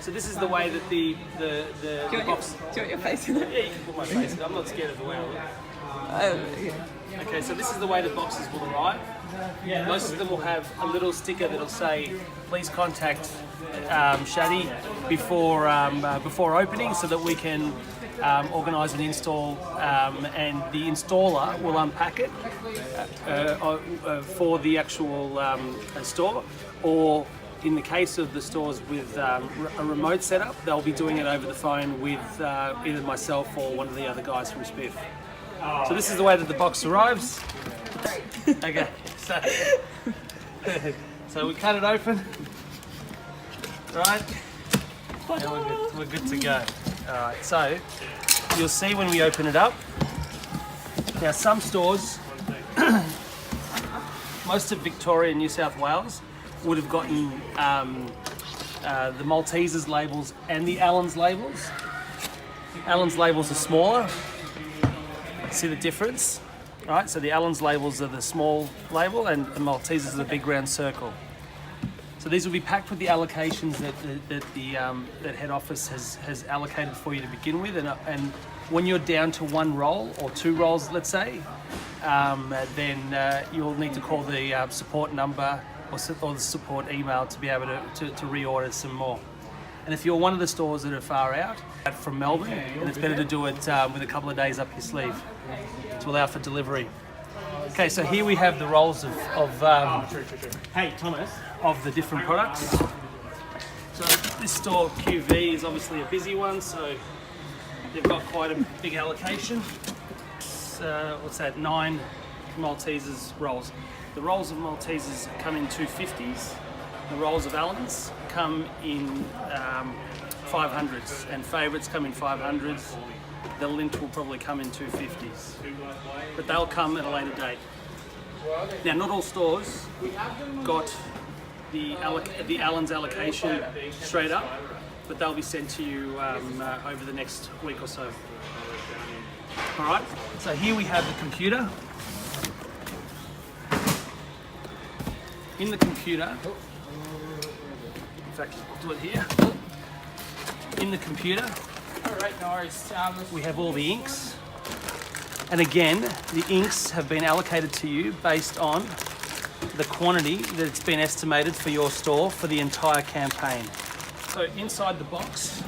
So this is the way that the box... Do you want your face in it? Yeah, you can put my face in it. I'm not scared of the way I look. Yeah. Okay, so this is the way the boxes will arrive. Most of them will have a little sticker that'll say, please contact Shadi before opening so that we can organise an install, and the installer will unpack it for the actual store, or in the case of the stores with a remote setup, they'll be doing it over the phone with either myself or one of the other guys from Spiff. So this is the way that the box arrives. Okay, so we cut it open, right? And we're good to go. All right, so you'll see when we open it up. Now some stores, most of Victoria and New South Wales, would have gotten the Maltesers labels and the Allen's labels. Allen's labels are smaller. See the difference? Right, so the Allen's labels are the small label and the Maltesers are the big round circle. So these will be packed with the allocations that head office has allocated for you to begin with, and when you're down to one roll or two rolls, let's say, then you'll need to call the support number or the support email to be able to reorder some more. And if you're one of the stores that are far out from Melbourne, then it's better to do it with a couple of days up your sleeve to allow for delivery. Okay, so here we have the rolls hey Thomas, of the different products. So this store QV is obviously a busy one, so they've got quite a big allocation. What's that? 9 Maltesers rolls. The rolls of Maltesers come in 250s. The rolls of Allen's come in 500s, and favourites come in 500s. The lint will probably come in 250s, but they'll come at a later date. Now, not all stores got the Allen's allocation straight up, but they'll be sent to you over the next week or so. All right, so here we have the computer. In the computer, in fact, I'll do it here. In the computer, we have all the inks. And again, the inks have been allocated to you based on the quantity that's been estimated for your store for the entire campaign. So inside the box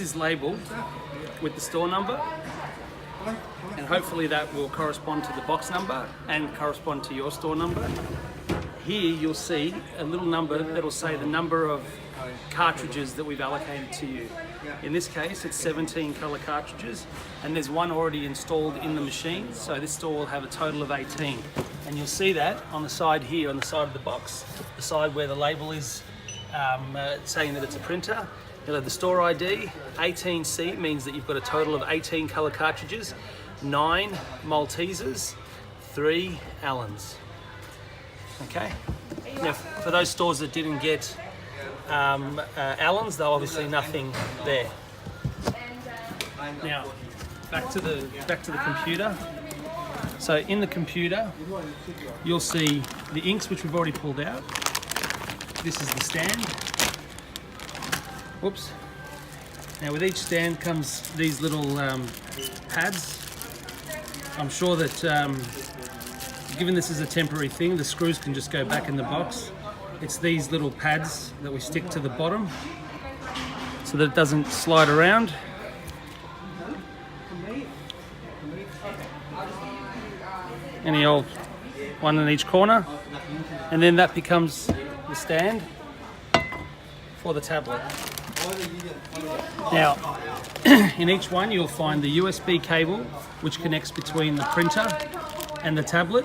is labelled with the store number, and hopefully that will correspond to the box number and correspond to your store number. Here you'll see a little number that'll say the number of cartridges that we've allocated to you. In this case, it's 17 colour cartridges, and there's one already installed in the machine, so this store will have a total of 18. And you'll see that on the side here, on the side of the box, the side where the label is saying that it's a printer. You'll have the store ID. 18C means that you've got a total of 18 colour cartridges, 9 Maltesers, 3 Allen's. Okay. Now, for those stores that didn't get Allen's, though, obviously nothing there. Now, back to the computer. So in the computer, you'll see the inks which we've already pulled out. This is the stand. Whoops. Now with each stand comes these little pads. I'm sure that given this is a temporary thing, the screws can just go back in the box. It's these little pads that we stick to the bottom so that it doesn't slide around. Any old one in each corner, and then that becomes the stand for the tablet. Now, in each one you'll find the USB cable which connects between the printer and the tablet.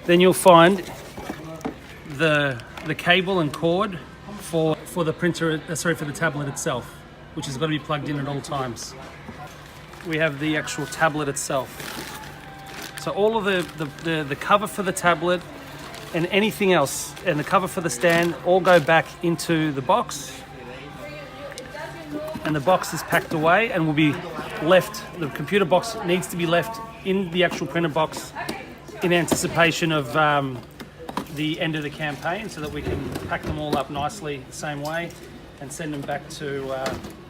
Then you'll find the cable and cord for the printer, for the tablet itself, which has got to be plugged in at all times. We have the actual tablet itself. So all of the cover for the tablet and anything else, and the cover for the stand, all go back into the box. And the box is packed away and will be left, the computer box needs to be left in the actual printer box in anticipation of the end of the campaign so that we can pack them all up nicely the same way and send them back to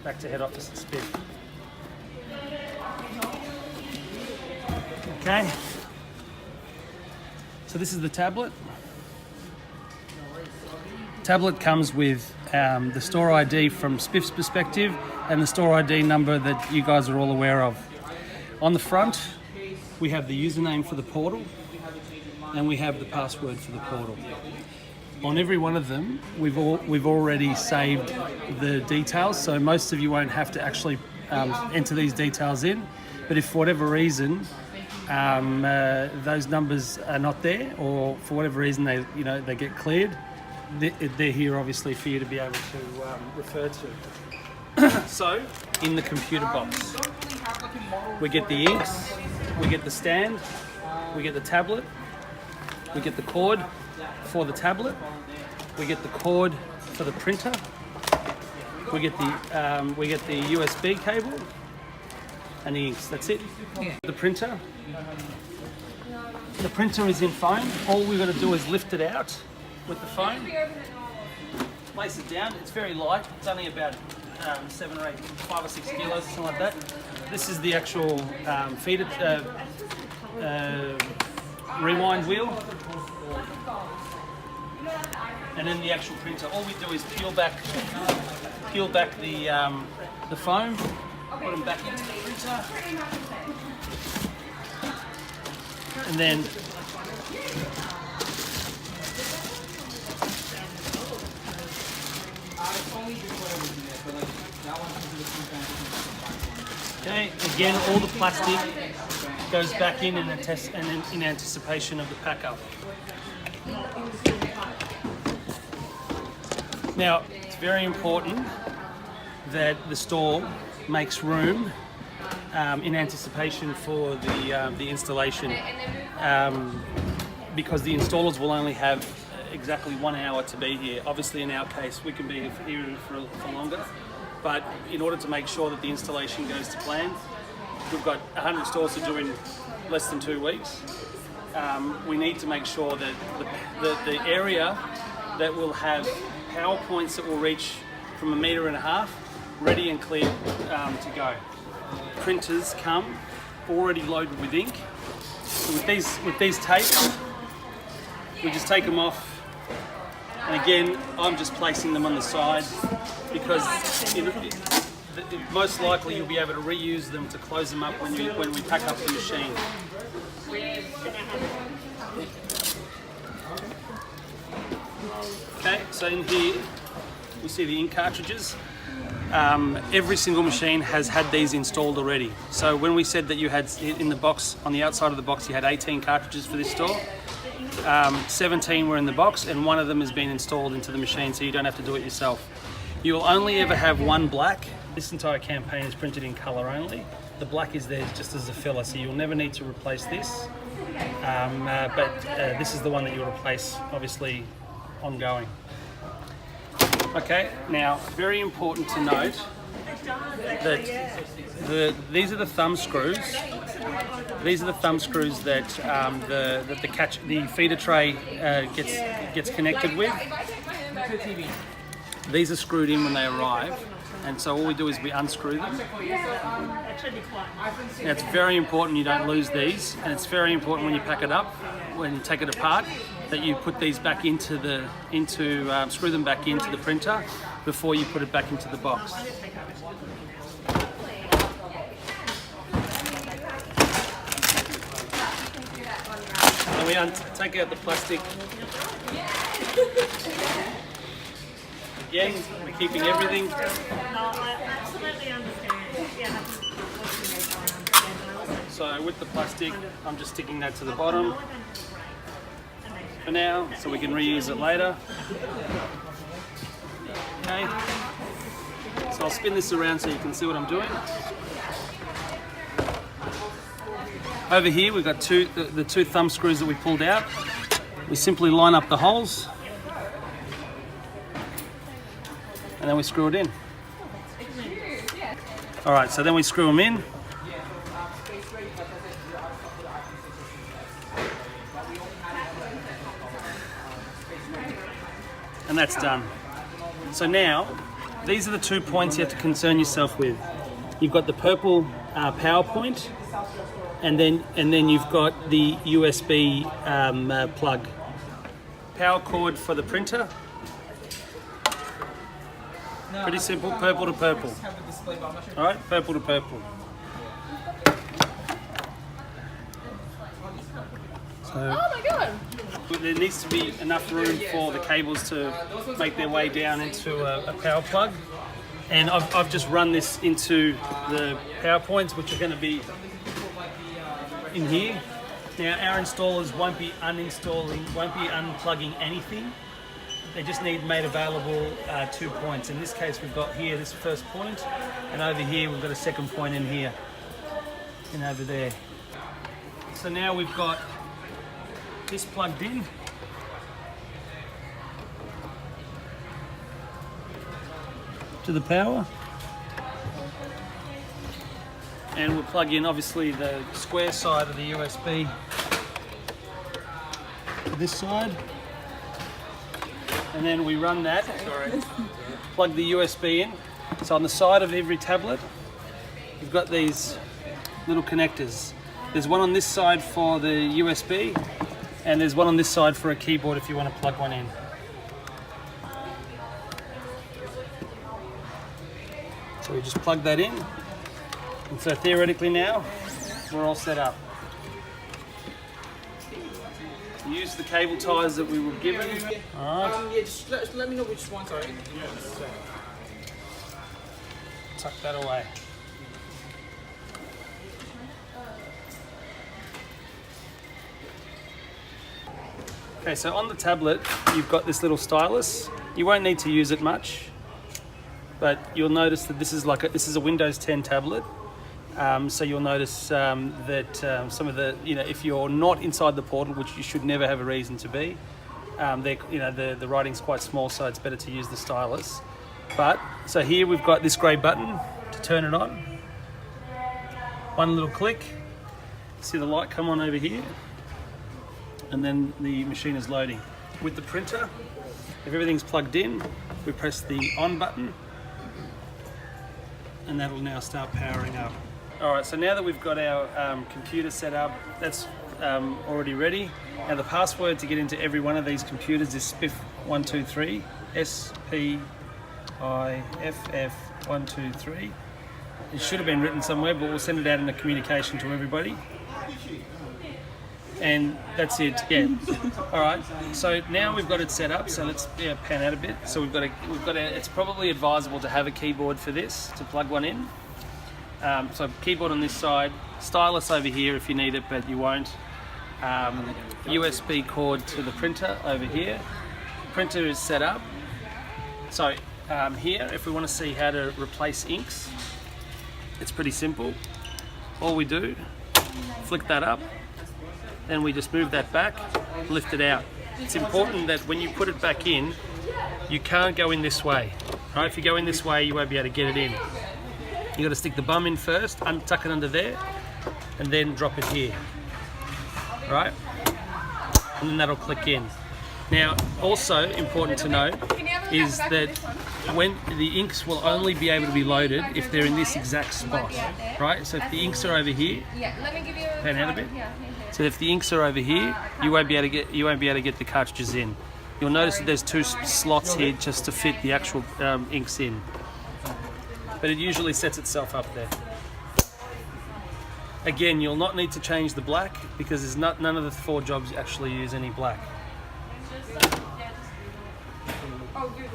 head office at Spiff. Okay, so this is the tablet. Tablet comes with the store ID from Spiff's perspective and the store ID number that you guys are all aware of. On the front, we have the username for the portal and we have the password for the portal. On every one of them, we've already saved the details, so most of you won't have to actually enter these details in. But if for whatever reason those numbers are not there, or for whatever reason they get cleared, they're here obviously for you to be able to refer to. So in the computer box, we get the inks, we get the stand, we get the tablet, we get the cord for the tablet, we get the cord for the printer, we get the USB cable and the inks. That's it. The printer is in foam. All we've got to do is lift it out with the foam, place it down. It's very light. It's only about 7 or 8, 5 or 6 kilos, something like that. This is the actual feeder rewind wheel, and then the actual printer. All we do is peel back the foam, put them back into the printer, and then okay, again, all the plastic goes back in anticipation of the pack up. Now, it's very important that the store makes room in anticipation for the installation, because the installers will only have exactly 1 hour to be here. Obviously, in our case, we can be here for longer, but in order to make sure that the installation goes to plan, we've got 100 stores to do in less than 2 weeks. We need to make sure that the area that will have power points that will reach from 1.5 meters ready and clear to go. Printers come already loaded with ink. So with these tapes, we just take them off, and again, I'm just placing them on the side because most likely you'll be able to reuse them to close them up when we pack up the machine. Okay, so in here you see the ink cartridges. Every single machine has had these installed already. So when we said that you had in the box, on the outside of the box, you had 18 cartridges for this store, 17 were in the box and 1 of them has been installed into the machine, so you don't have to do it yourself. You will only ever have 1 black. This entire campaign is printed in colour only. The black is there just as a filler, so you'll never need to replace this. But this is the one that you'll replace, obviously, ongoing. Okay, now very important to note that these are the thumb screws. These are the thumb screws that the feeder tray gets connected with. These are screwed in when they arrive, and so all we do is we unscrew them. Now it's very important you don't lose these, and it's very important when you pack it up, when you take it apart, that you put these back screw them back into the printer before you put it back into the box. And we take out the plastic. Again, we're keeping everything. No, I absolutely understand. Yeah. So with the plastic, I'm just sticking that to the bottom for now, so we can reuse it later. Okay. So I'll spin this around so you can see what I'm doing. Over here we've got the 2 thumb screws that we pulled out. We simply line up the holes and then we screw it in. Alright, so then we screw them in. and that's done. So now, these are the 2 points you have to concern yourself with. You've got the purple power point, and then you've got the USB plug. Power cord for the printer. Pretty simple, purple to purple. All right, purple to purple. So, Oh my god! there needs to be enough room for the cables to make their way down into a power plug. And I've just run this into the power points, which are going to be in here. Now our installers won't be unplugging anything. They just need made available 2 points. In this case, we've got here this first point, and over here we've got a second point in here, and over there. So now we've got this plugged in. To the power. And we'll plug in obviously the square side of the USB to this side. And then we run that, plug the USB in. So on the side of every tablet, you've got these little connectors. There's one on this side for the USB, and there's one on this side for a keyboard if you want to plug one in. So we just plug that in, and so theoretically now, we're all set up. Use the cable ties that we were given. All right. Yeah, just let me know which ones are. Tuck that away. Okay, so on the tablet, you've got this little stylus. You won't need to use it much, but you'll notice that this is a Windows 10 tablet. So you'll notice that some of the, if you're not inside the portal, which you should never have a reason to be, the writing's quite small, so it's better to use the stylus. But so here we've got this grey button to turn it on. One little click, see the light come on over here, and then the machine is loading. With the printer, if everything's plugged in, we press the on button, and that'll now start powering up. All right, so now that we've got our computer set up, that's already ready. Now the password to get into every one of these computers is SPIFF123, SPIFF123. It should have been written somewhere, but we'll send it out in a communication to everybody. And that's it, yeah. All right, so now we've got it set up, so let's pan out a bit. So it's probably advisable to have a keyboard for this, to plug one in. So keyboard on this side, stylus over here if you need it, but you won't. USB cord to the printer over here. Printer is set up. So here, if we want to see how to replace inks, it's pretty simple. All we do, flick that up, then we just move that back, lift it out. It's important that when you put it back in, you can't go in this way. Right? If you go in this way, you won't be able to get it in. You got to stick the bum in first, tuck it under there, and then drop it here. Right? And then that'll click in. Now, also important to note is that when the inks will only be able to be loaded if they're in this exact spot, right? So if the inks are over here, pan out a bit. So if the inks are over here, you won't be able to get the cartridges in. You'll notice that there's 2 slots here just to fit the actual inks in. But it usually sets itself up there. Again, you'll not need to change the black because none of the 4 jobs actually use any black.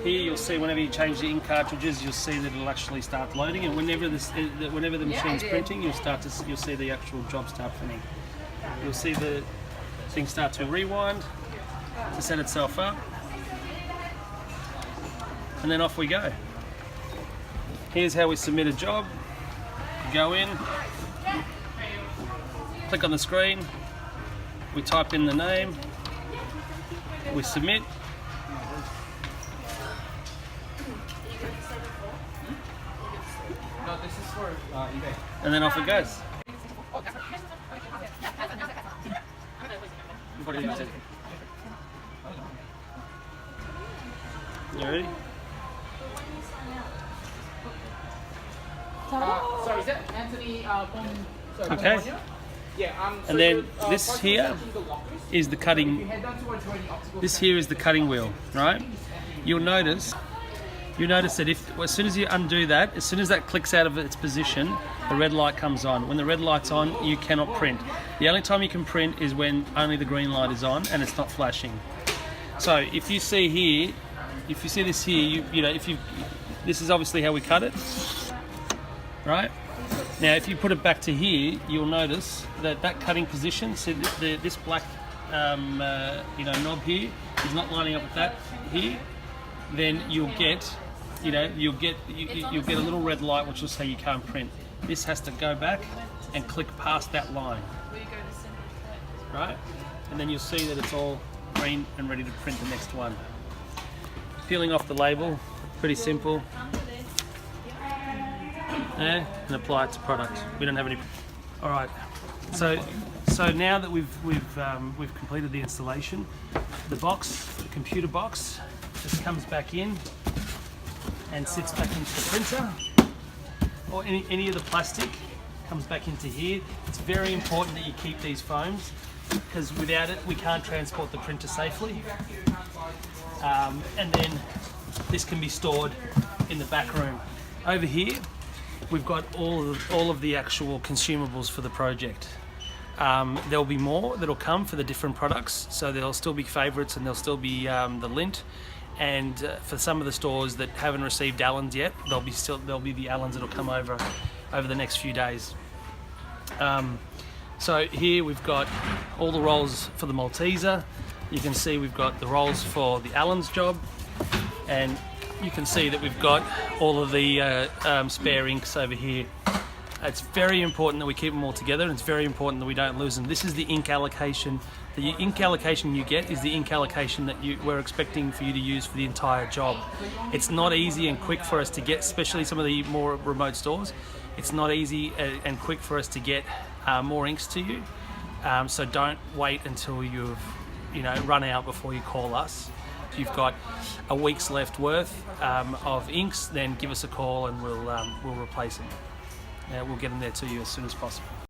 Here you'll see whenever you change the ink cartridges, you'll see that it'll actually start loading, and whenever the machine's printing, you'll see the actual job start printing. You'll see the thing start to rewind to set itself up, and then off we go. Here's how we submit a job. Go in, click on the screen, we type in the name, we submit, and then off it goes. Ready? Sorry, is that Anthony from Okay. California? Yeah. So And then you're, this first here selecting the lockers. is the If you cutting. head down towards where the obstacle This here is the cutting wheel, right? You'll notice that as soon as you undo that, as soon as that clicks out of its position, the red light comes on. When the red light's on, you cannot print. The only time you can print is when only the green light is on and it's not flashing. So if you see here, if you see this here, this is obviously how we cut it, right? Now, if you put it back to here, you'll notice that cutting position, so this black, knob here is not lining up with that here. Then you'll get a little red light, which will say you can't print. This has to go back and click past that line, right? And then you'll see that it's all green and ready to print the next one. Peeling off the label, pretty simple. And apply it to product. We don't have any. All right. So now that we've completed the installation, the computer box, just comes back in and sits back into the printer, or any of the plastic comes back into here. It's very important that you keep these foams, because without it we can't transport the printer safely. And then this can be stored in the back room. Over here we've got all of the actual consumables for the project. There'll be more that'll come for the different products, so there'll still be favourites and there'll still be the lint. And for some of the stores that haven't received Allens yet, there'll be the Allens that'll come over the next few days. So here we've got all the rolls for the Malteser. You can see we've got the rolls for the Allens job, and you can see that we've got all of the spare inks over here. It's very important that we keep them all together, and it's very important that we don't lose them. This is the ink allocation. The ink allocation you get is the ink allocation that we're expecting for you to use for the entire job. It's not easy and quick for us to get, especially some of the more remote stores. It's not easy and quick for us to get more inks to you. So don't wait until you've run out before you call us. If you've got a week's left worth of inks, then give us a call and we'll replace them. We'll get them there to you as soon as possible.